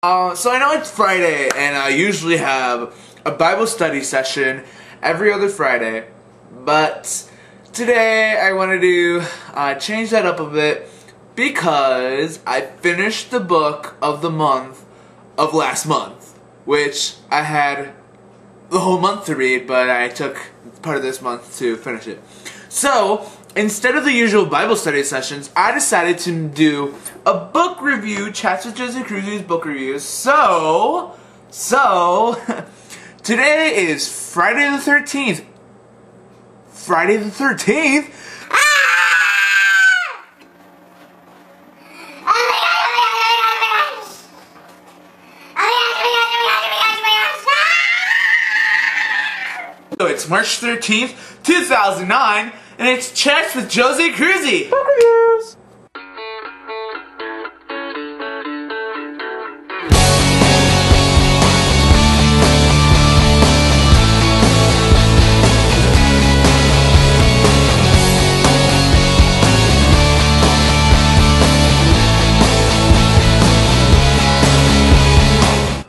So I know it's Friday, and I usually have a Bible study session every other Friday, but today I wanted to change that up a bit because I finished the book of the month of last month, which I had the whole month to read, but I took part of this month to finish it. So, instead of the usual Bible study sessions, I decided to do a book review, Chats with Joseph Cruzy's book reviews. So, today is Friday the 13th. Friday the 13th? So it's March 13th, 2009, and it's Chats with Joseph Cruzy. Book reviews.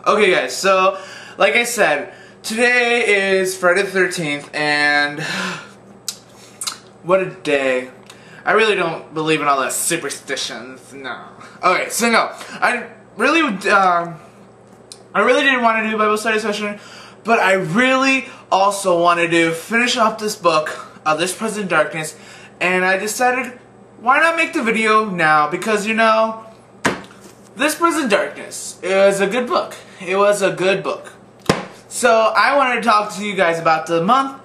Okay guys, so like I said, today is Friday the 13th, and what a day. I really don't believe in all that superstitions, no. Okay, so no, I really didn't want to do a Bible study session, but I really also wanted to finish off this book, This Present Darkness, and I decided, why not make the video now, because you know, This Present Darkness is a good book. It was a good book. So I wanted to talk to you guys about the month,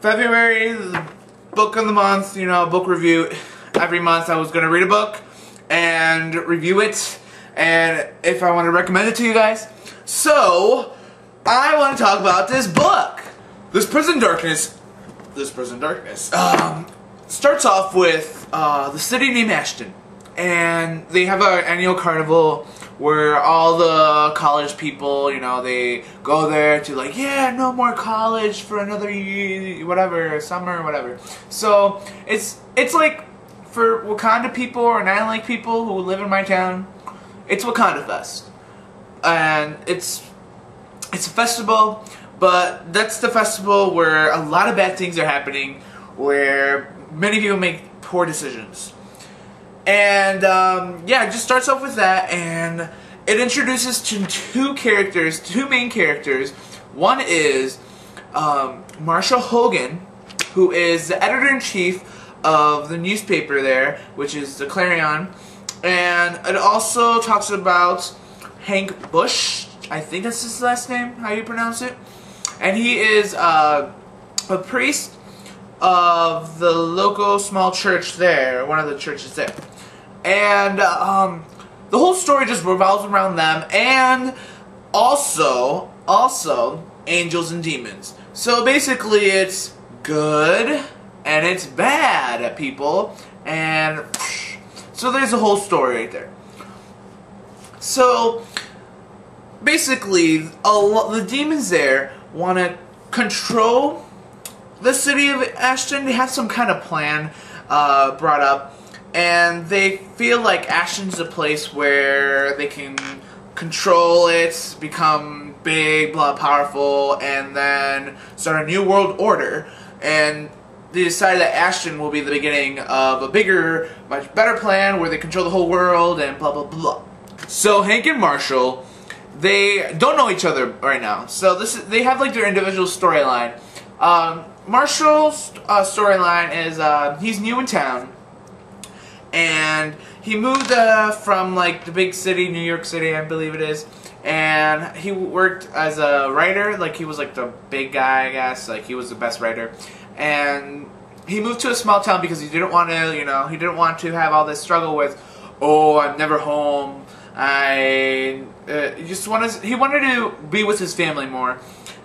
February, the book of the month, you know, book review. Every month I was going to read a book and review it, and if I want to recommend it to you guys. So I want to talk about this book. This Present Darkness starts off with the city named Ashton. And they have an annual carnival where all the college people, you know, they go there to like, yeah, no more college for another year, whatever, summer, whatever. So it's like for Wakanda people or Nine Lake people who live in my town, it's Wakanda Fest, and it's a festival, but that's the festival where a lot of bad things are happening, where many people make poor decisions. And, yeah, it just starts off with that, and it introduces two main characters. One is, Marshall Hogan, who is the editor-in-chief of the newspaper there, which is the Clarion. And it also talks about Hank Bush, I think that's his last name, how you pronounce it. And he is, a priest of the local small church there, one of the churches there. And the whole story just revolves around them, and also angels and demons. So basically it's good and it's bad, people, and so there's a whole story right there. So basically the demons there want to control the city of Ashton. They have some kind of plan brought up, and they feel like Ashton's a place where they can control it, become big, powerful, and then start a new world order. And they decide that Ashton will be the beginning of a bigger, much better plan where they control the whole world and blah blah blah. So Hank and Marshall, they don't know each other right now. So they have like their individual storyline. Marshall's storyline is he's new in town. And he moved from like the big city, New York City, I believe it is, and he worked as a writer. Like he was like the big guy, I guess. Like he was the best writer, and he moved to a small town because he didn't want to, you know, he didn't want to have all this struggle with, oh, I'm never home. He wanted to be with his family more,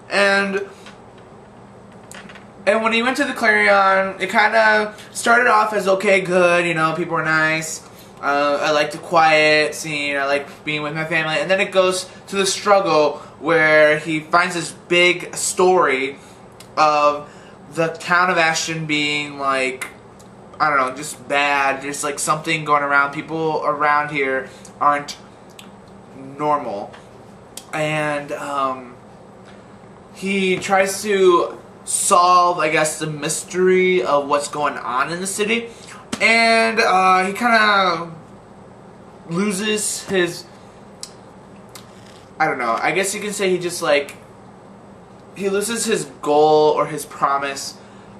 and when he went to the Clarion, it kind of started off as okay, good, you know, people were nice. I like the quiet scene, I like being with my family, and then it goes to the struggle where he finds this big story of the town of Ashton being like, I don't know, just bad, just like something going around. People around here aren't normal. And he tries to solve, I guess, the mystery of what's going on in the city. And he kind of loses his, I don't know, I guess you can say he just like, he loses his goal or his promise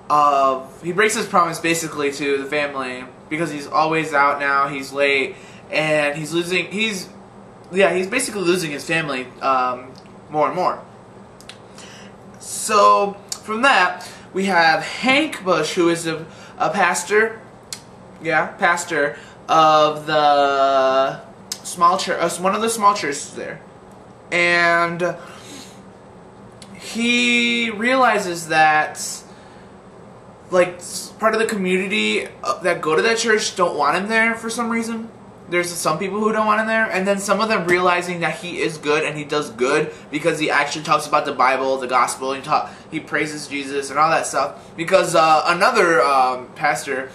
of, he breaks his promise basically to the family because he's always out now, he's late, and he's basically losing his family more and more. So from that, we have Hank Bush, who is a pastor, pastor of the small church, one of the small churches there, and he realizes that like part of the community that go to that church don't want him there for some reason. There's some people who don't want him there, and then some of them realizing that he is good and he does good because he actually talks about the Bible, the gospel, he praises Jesus and all that stuff. Because another pastor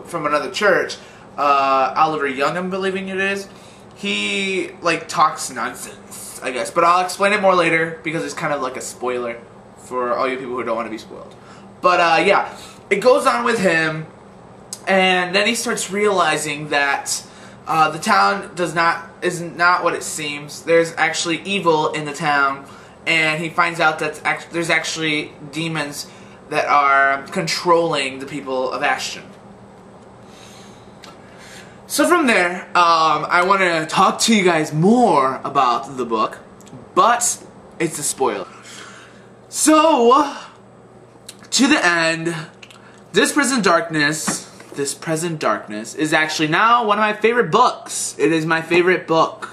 from another church, Oliver Young, I'm believing it is, he like talks nonsense, I guess. But I'll explain it more later because it's kind of like a spoiler for all you people who don't want to be spoiled. But yeah, it goes on with him, and then he starts realizing that the town is not what it seems. There's actually evil in the town, and he finds out that there's actually demons that are controlling the people of Ashton. So from there, I want to talk to you guys more about the book, but it's a spoiler. So, to the end, This Present Darkness is actually now one of my favorite books. It is my favorite book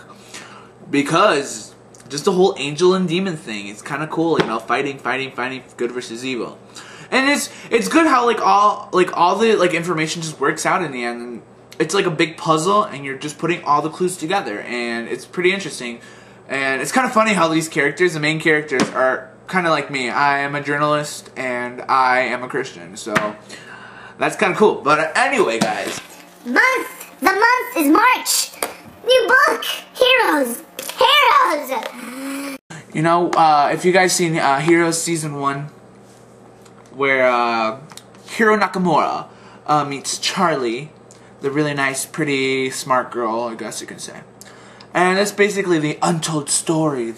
because just the whole angel and demon thing. It's kind of cool, you know, fighting, good versus evil, and it's good how all the information just works out in the end. And it's like a big puzzle, and you're just putting all the clues together, and it's pretty interesting. And it's kind of funny how these characters, the main characters, are kind of like me. I am a journalist, and I am a Christian, so that's kind of cool. But anyway, guys. The month is March. New book, Heroes. You know, if you guys seen Heroes Season 1, where Hiro Nakamura meets Charlie, the really nice, pretty, smart girl, I guess you can say. And that's basically the untold story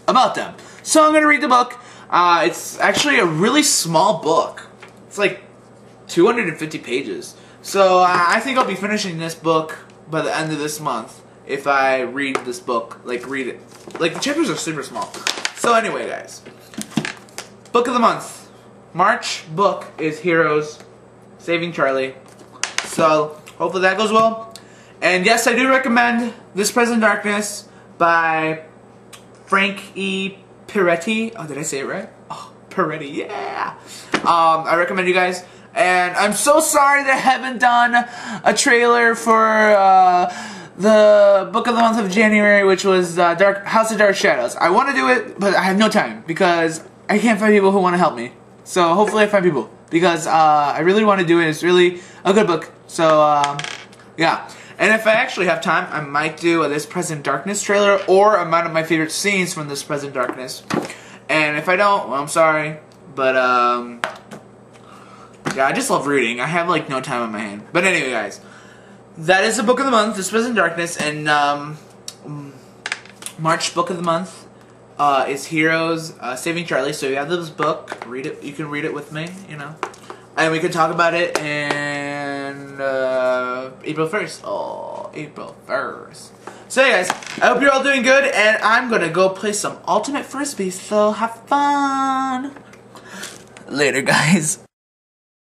about them. So I'm going to read the book. It's actually a really small book. It's like 250 pages. So I think I'll be finishing this book by the end of this month if I read this book, read it. Like, the chapters are super small. So anyway, guys. Book of the month. March book is Heroes, Saving Charlie. So hopefully that goes well. And yes, I do recommend This Present Darkness by Frank E. Peretti. Oh, did I say it right? Oh, Peretti, yeah. I recommend you guys. And I'm so sorry that I haven't done a trailer for the book of the month of January, which was House of Dark Shadows. I want to do it, but I have no time because I can't find people who want to help me. So hopefully I find people, because I really want to do it. It's really a good book. So yeah. And if I actually have time, I might do a This Present Darkness trailer or a one of my favorite scenes from This Present Darkness. And if I don't, well, I'm sorry. But yeah, I just love reading. I have like no time on my hand. But anyway, guys, that is the book of the month, This Present Darkness, and March book of the month is Heroes, Saving Charlie. So you have this book, read it. You can read it with me, you know, and we can talk about it in April 1st. Oh, April 1st. So yeah, guys, I hope you're all doing good, and I'm gonna go play some Ultimate Frisbee. So have fun. Later, guys.